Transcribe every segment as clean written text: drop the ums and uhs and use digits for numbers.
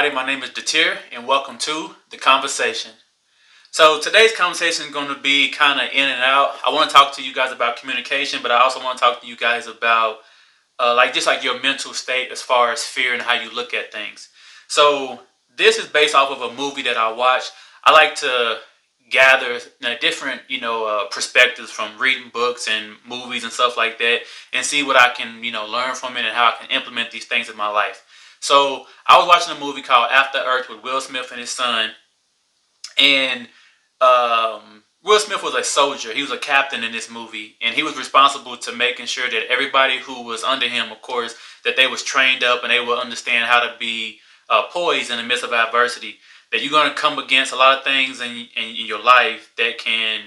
everybody. My name is Datir, and welcome to The Conversation. So, today's conversation is going to be kind of in and out. I want to talk to you guys about communication, but I also want to talk to you guys about just like your mental state as far as fear and how you look at things. So, this is based off of a movie that I watched. I like to gather different perspectives from reading books and movies and stuff like that, and see what I can learn from it and how I can implement these things in my life. So I was watching a movie called After Earth with Will Smith and his son, and Will Smith was a soldier. He was a captain in this movie, and he was responsible to making sure that everybody who was under him, of course, that they was trained up and they would understand how to be poised in the midst of adversity. That you're going to come against a lot of things in your life that can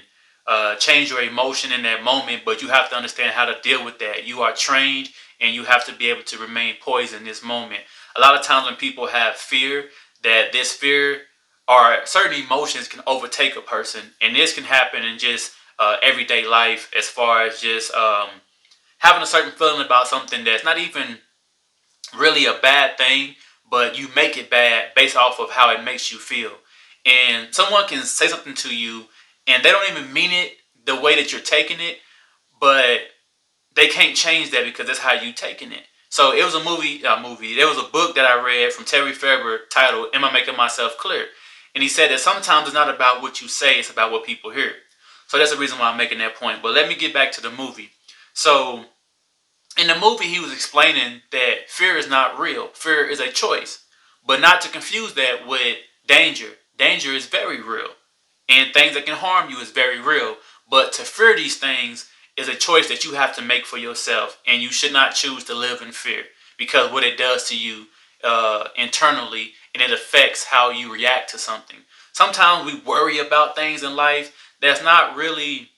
change your emotion in that moment, but you have to understand how to deal with that. You are trained, and you have to be able to remain poised in this moment. A lot of times when people have fear, that this fear or certain emotions can overtake a person, and this can happen in just everyday life, as far as just having a certain feeling about something that's not even really a bad thing, but you make it bad based off of how it makes you feel. And someone can say something to you, and they don't even mean it the way that you're taking it, but they can't change that because that's how you taking it. So it was a movie. There was a book that I read from Terry Faber titled "Am I Making Myself Clear?" And he said that sometimes it's not about what you say; it's about what people hear. So that's the reason why I'm making that point. But let me get back to the movie. So in the movie, he was explaining that fear is not real. Fear is a choice, but not to confuse that with danger. Danger is very real, and things that can harm you is very real. But to fear these things is a choice that you have to make for yourself, and you should not choose to live in fear, because what it does to you internally, and it affects how you react to something. Sometimes we worry about things in life that's not really,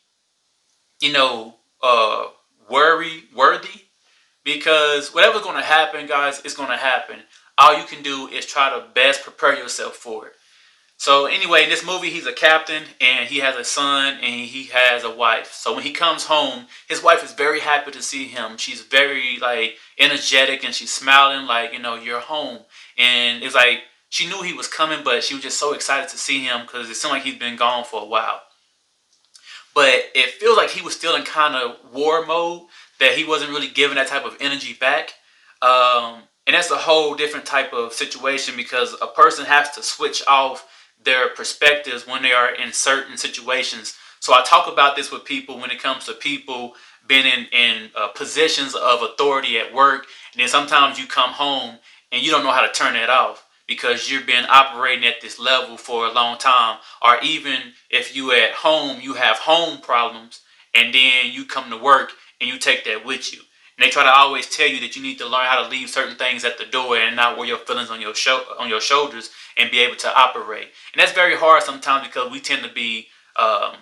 you know, uh, worry worthy, because whatever's going to happen, guys, it's going to happen. All you can do is try to best prepare yourself for it. So anyway, in this movie, he's a captain, and he has a son, and he has a wife. So when he comes home, his wife is very happy to see him. She's very like energetic, and she's smiling like, you're home. And it's like she knew he was coming, but she was just so excited to see him because it seemed like he's been gone for a while. But it feels like he was still in kind of war mode, that he wasn't really giving that type of energy back. And that's a whole different type of situation, because a person has to switch off their perspectives when they are in certain situations. So I talk about this with people when it comes to people being in positions of authority at work. And then sometimes you come home and you don't know how to turn that off, because you've been operating at this level for a long time. Or even if you at home, you have home problems, and then you come to work and you take that with you. And they try to always tell you that you need to learn how to leave certain things at the door and not wear your feelings on your shoulders, and be able to operate. And that's very hard sometimes, because we tend to be um,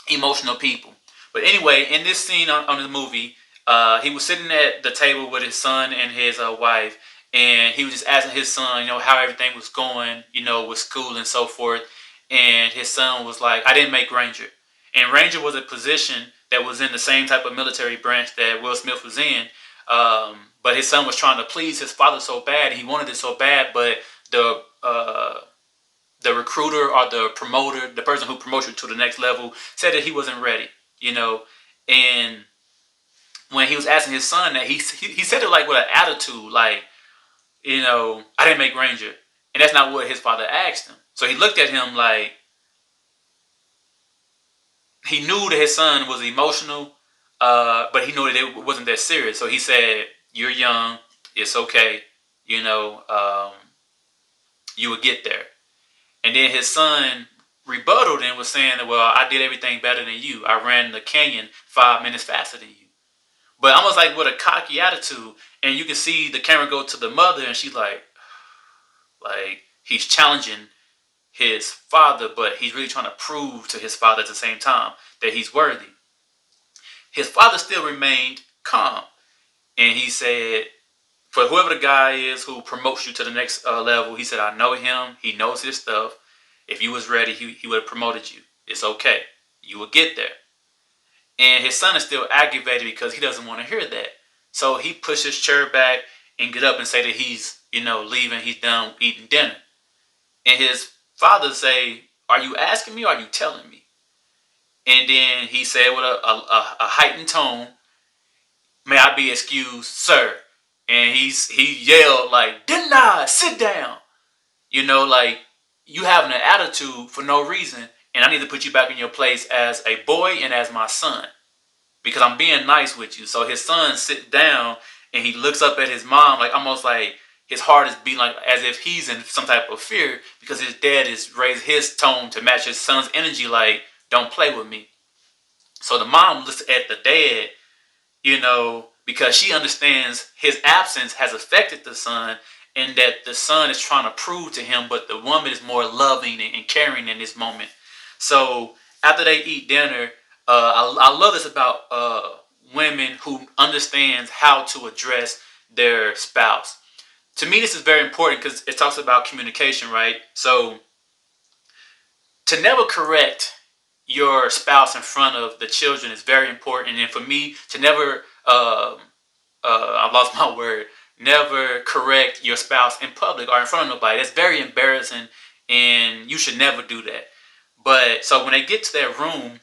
emotional people. But anyway, in this scene on the movie, he was sitting at the table with his son and his wife, and he was just asking his son, how everything was going, with school and so forth. And his son was like, "I didn't make Ranger." And Ranger was a position that was in the same type of military branch that Will Smith was in. But his son was trying to please his father so bad, he wanted it so bad, but the recruiter or the promoter, the person who promotes you to the next level, said that he wasn't ready. And when he was asking his son that, he said it like with an attitude, like, "I didn't make Ranger," and that's not what his father asked him. So he looked at him like he knew that his son was emotional, but he knew that it wasn't that serious. So he said, "You're young. It's okay. You know, um, you would get there." And then his son rebutted and was saying that, "Well, I did everything better than you. I ran the canyon 5 minutes faster than you." But almost like with a cocky attitude. And you can see the camera go to the mother, and she's like he's challenging his father, but he's really trying to prove to his father at the same time that he's worthy. His father still remained calm, and he said, "For whoever the guy is who promotes you to the next level," he said, "I know him. He knows his stuff. If you was ready, he would have promoted you. It's okay. You will get there." And his son is still aggravated because he doesn't want to hear that. So he pushed his chair back and get up and say that he's, leaving. He's done eating dinner. And his father say, "Are you asking me or are you telling me?" And then he said with a heightened tone, "May I be excused, sir?" And he yelled like, "Didn't I? Sit down." Like you having an attitude for no reason, and I need to put you back in your place as a boy and as my son because I'm being nice with you. So his son sits down and he looks up at his mom like almost like his heart is beating like as if he's in some type of fear because his dad has raised his tone to match his son's energy like, "Don't play with me." So the mom looks at the dad, because she understands his absence has affected the son and that the son is trying to prove to him, but the woman is more loving and caring in this moment. So after they eat dinner, I love this about women who understands how to address their spouse. To me, this is very important because it talks about communication, right? So to never correct your spouse in front of the children is very important. And for me, to never, I've lost my word, never correct your spouse in public or in front of nobody. That's very embarrassing, and you should never do that. But so when they get to their room,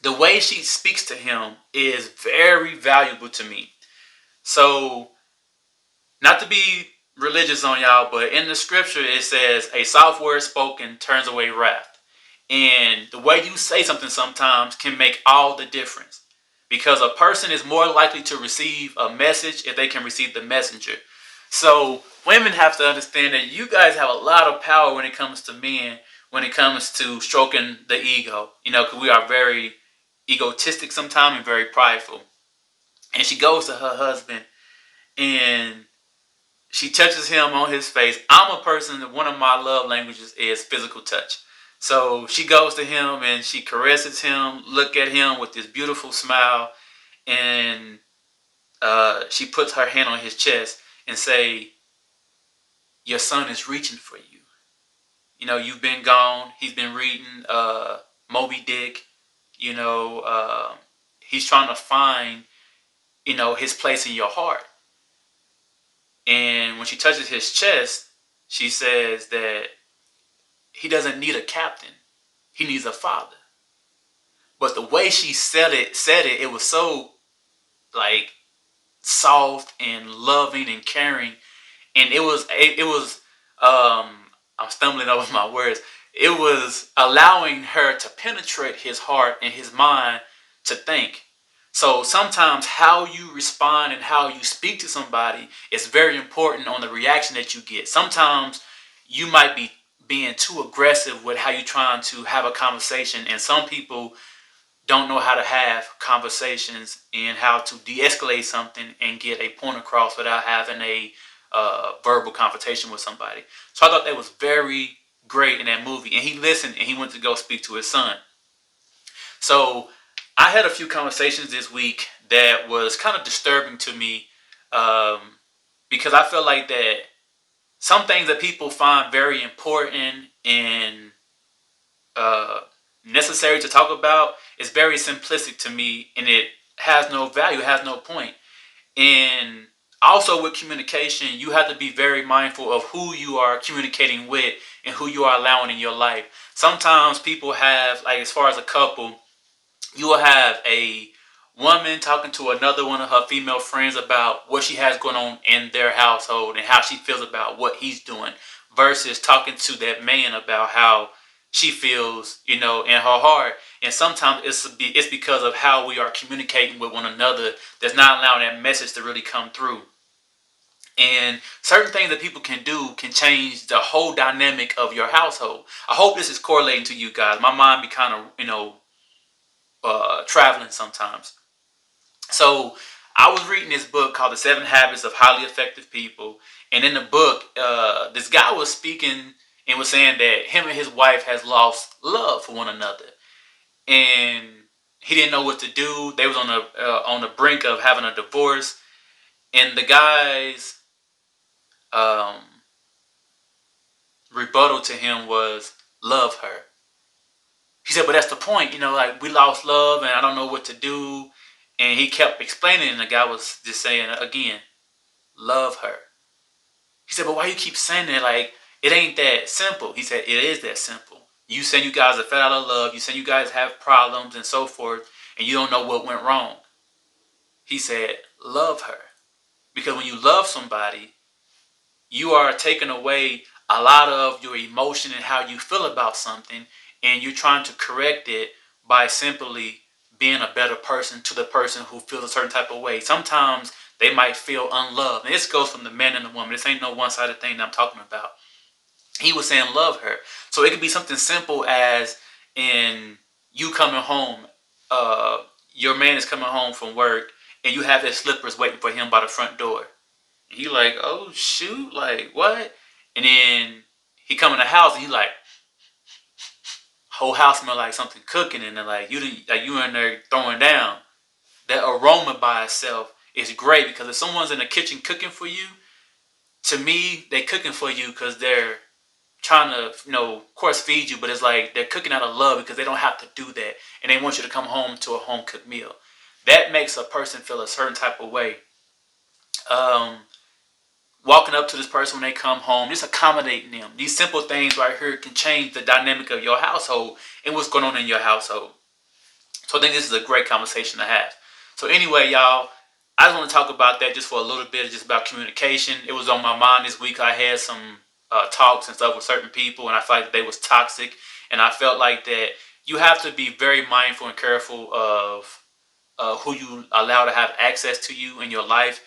the way she speaks to him is very valuable to me. So, not to be religious on y'all, but in the scripture it says, "A soft word spoken turns away wrath." And the way you say something sometimes can make all the difference. Because a person is more likely to receive a message if they can receive the messenger. So women have to understand that you guys have a lot of power when it comes to men, when it comes to stroking the ego. Because we are very egotistic sometimes and very prideful. And she goes to her husband and she touches him on his face. I'm a person that one of my love languages is physical touch. So she goes to him and she caresses him, look at him with this beautiful smile, and she puts her hand on his chest and say, "Your son is reaching for you. You've been gone. He's been reading Moby Dick. He's trying to find, his place in your heart." And when she touches his chest, she says that he doesn't need a captain. He needs a father. But the way she said it was so like soft and loving and caring. And it was I'm stumbling over my words. It was allowing her to penetrate his heart and his mind to think. So sometimes how you respond and how you speak to somebody is very important on the reaction that you get. Sometimes you might be being too aggressive with how you're trying to have a conversation, and some people don't know how to have conversations and how to de-escalate something and get a point across without having a verbal confrontation with somebody. So I thought that was very great in that movie. And he listened and he went to go speak to his son. So I had a few conversations this week that was kind of disturbing to me because I feel like that some things that people find very important and necessary to talk about is very simplistic to me, and it has no value, it has no point. And also with communication, you have to be very mindful of who you are communicating with and who you are allowing in your life. Sometimes people have, like as far as a couple, you will have a woman talking to another one of her female friends about what she has going on in their household and how she feels about what he's doing, versus talking to that man about how she feels, in her heart. And sometimes it's because of how we are communicating with one another that's not allowing that message to really come through. And certain things that people can do can change the whole dynamic of your household. I hope this is correlating to you guys. My mind be kind of, traveling sometimes. So I was reading this book called The 7 Habits of Highly Effective People. And in the book, this guy was speaking and was saying that him and his wife has lost love for one another. And he didn't know what to do. They was on the brink of having a divorce. And the guy's rebuttal to him was, "Love her." He said, "But that's the point, like we lost love and I don't know what to do." And he kept explaining, and the guy was just saying again, "Love her." He said, but why you keep saying that? Like, it ain't that simple. He said, it is that simple. You saying you guys are fed out of love. You saying you guys have problems and so forth, and you don't know what went wrong. He said, love her. Because when you love somebody, you are taking away a lot of your emotion and how you feel about something, and you're trying to correct it by simply being a better person to the person who feels a certain type of way. Sometimes they might feel unloved. And this goes from the man and the woman. This ain't no one-sided thing that I'm talking about. He was saying love her. So it could be something simple as in you coming home, your man is coming home from work, and you have his slippers waiting for him by the front door. And he like, oh shoot, like what? And then he come in the house and he like, whole house smell like something cooking, and then like you in there throwing down. That aroma by itself is great, because if someone's in the kitchen cooking for you, to me, they cooking for you because they're trying to, of course, feed you, but it's like they're cooking out of love because they don't have to do that, and they want you to come home to a home cooked meal. That makes a person feel a certain type of way. Um, Walking up to this person when they come home, just accommodating them. These simple things right here can change the dynamic of your household and what's going on in your household. So I think this is a great conversation to have. So anyway, y'all, I just want to talk about that just for a little bit, just about communication. It was on my mind this week. I had some talks and stuff with certain people, and I felt like they was toxic, and I felt like that you have to be very mindful and careful of who you allow to have access to you in your life,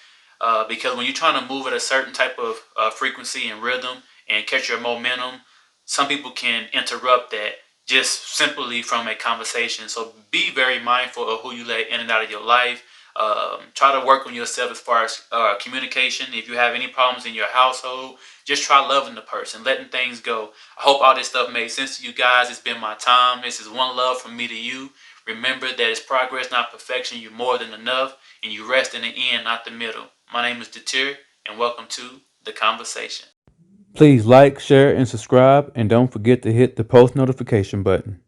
because when you're trying to move at a certain type of frequency and rhythm and catch your momentum, some people can interrupt that just simply from a conversation. So be very mindful of who you let in and out of your life. Try to work on yourself as far as communication. If you have any problems in your household, just try loving the person, letting things go. I hope all this stuff made sense to you guys. It's been my time. This is one love from me to you. Remember that it's progress, not perfection. You're more than enough, and you rest in the end, not the middle. My name is Deter, and welcome to The Conversation. Please like, share, and subscribe, and don't forget to hit the post notification button.